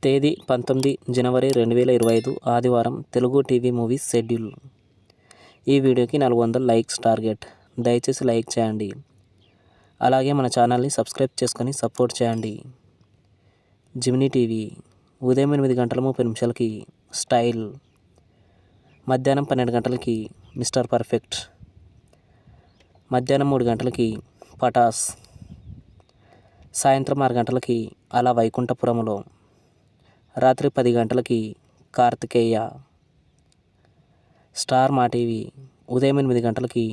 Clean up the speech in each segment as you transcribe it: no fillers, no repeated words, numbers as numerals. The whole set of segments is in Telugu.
తేదీ 19 జనవరి 2025 ఆదివారం. Telugu TV movies schedule. ఈ వీడియోకి 400 లైక్స్ టార్గెట్. దయచేసి లైక్ చేయండి. అలాగే మన ఛానల్ని సబ్స్క్రైబ్ చేసుకొని సపోర్ట్ చేయండి. జిమినీ టీవీ ఉదయం 8:30 స్టైల్, మధ్యాహ్నం 12 మిస్టర్ పర్ఫెక్ట్, మధ్యాహ్నం 3 పటాస్, సాయంత్రం 6 అలా వైకుంఠపురములో, రాత్రి 10 కార్తికేయ. స్టార్ మా టీవీ ఉదయం 8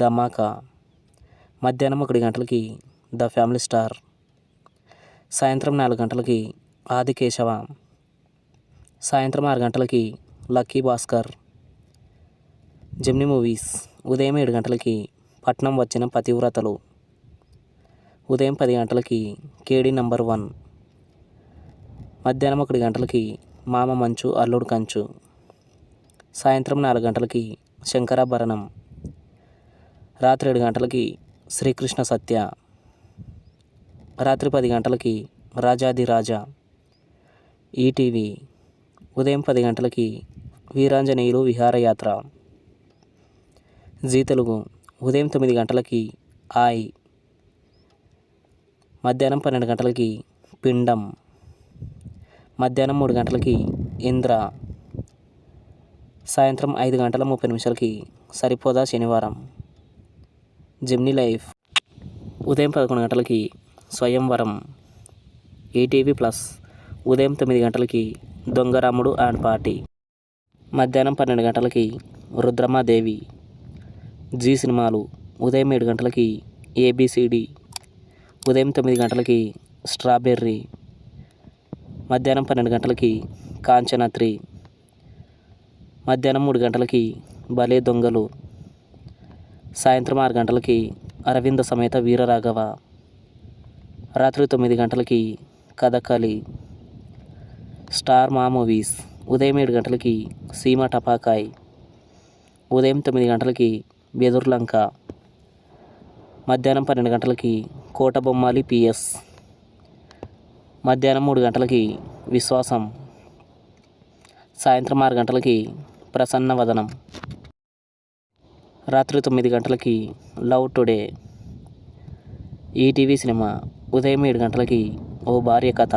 ధమాకా, మధ్యాహ్నం 1 ద ఫ్యామిలీ స్టార్, సాయంత్రం 4 ఆదికేశవ, సాయంత్రం 6 లక్కీ భాస్కర్. జెమినీ మూవీస్ ఉదయం 7 పట్నం వచ్చిన పతివ్రతలు, ఉదయం 10 కేడీ నంబర్ 1, మధ్యాహ్నం 1 మామ మంచు అల్లుడు కంచు, సాయంత్రం 4 శంకరాభరణం, రాత్రి 7 శ్రీకృష్ణ సత్య, రాత్రి 10 రాజాది రాజా. ఈటీవీ ఉదయం 10 వీరాంజనేయులు విహారయాత్ర. జీ తెలుగు ఉదయం 9 ఆయ్, మధ్యాహ్నం 12 పిండం, మధ్యాహ్నం 3 ఇంద్ర, సాయంత్రం 5:30 సరిపోదా శనివారం. జెమినీ లైఫ్ ఉదయం 11 స్వయంవరం. ఈటీవీ ప్లస్ ఉదయం 9 దొంగరాముడు అండ్ పార్టీ, మధ్యాహ్నం 12 రుద్రమాదేవి. జీ సినిమాలు ఉదయం 7 ఏబిసిడి, ఉదయం 9 స్ట్రాబెర్రీ, మధ్యాహ్నం 12 కాంచన 3, మధ్యాహ్నం 3 భలే దొంగలు, సాయంత్రం 6 అరవింద సమేత వీరరాఘవ, రాత్రి 9 కథకళి. స్టార్ మా మూవీస్ ఉదయం 7 సీమ టపాకాయ్, ఉదయం 9 బెదుర్లంక, మధ్యాహ్నం 12 కోటబొమ్మాలి పిఎస్, మధ్యాహ్నం 3 విశ్వాసం, సాయంత్రం 6 ప్రసన్నవదనం, రాత్రి 9 లవ్ టుడే. ఈటీవీ సినిమా ఉదయం 7 ఓ భార్య కథ,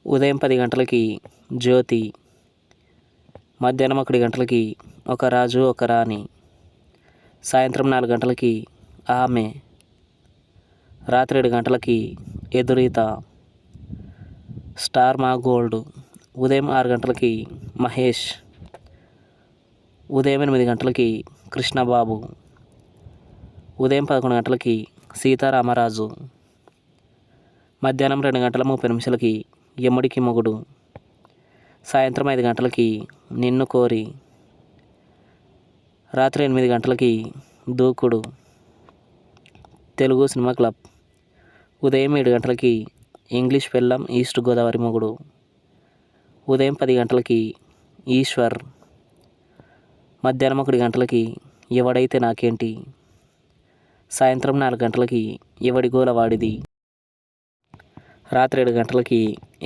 ఉదయం 10 జ్యోతి, మధ్యాహ్నం 1 ఒక రాజు ఒక రాణి, సాయంత్రం 4 ఆమె, రాత్రి 7 ఎదురీత. స్టార్ మా గోల్డ్ ఉదయం 6 మహేష్, ఉదయం 8 కృష్ణబాబు, ఉదయం 11 సీతారామరాజు, మధ్యాహ్నం 2:30 యముడికి మొగుడు, సాయంత్రం 5 నిన్ను కోరి, రాత్రి 8 దూకుడు. తెలుగు సినిమా క్లబ్ ఉదయం 7 ఇంగ్లీష్ పెళ్ళాం ఈస్ట్ గోదావరి మొగుడు, ఉదయం 10 ఈశ్వర్, మధ్యాహ్నం 1 ఎవడైతే నాకేంటి, సాయంత్రం 4 ఎవడి గోల వాడిది, రాత్రి 7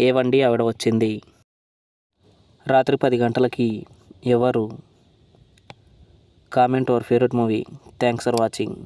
ఏవండి ఆవిడ వచ్చింది, రాత్రి 10 ఎవరు. Comment your favourite movie. Thanks for watching.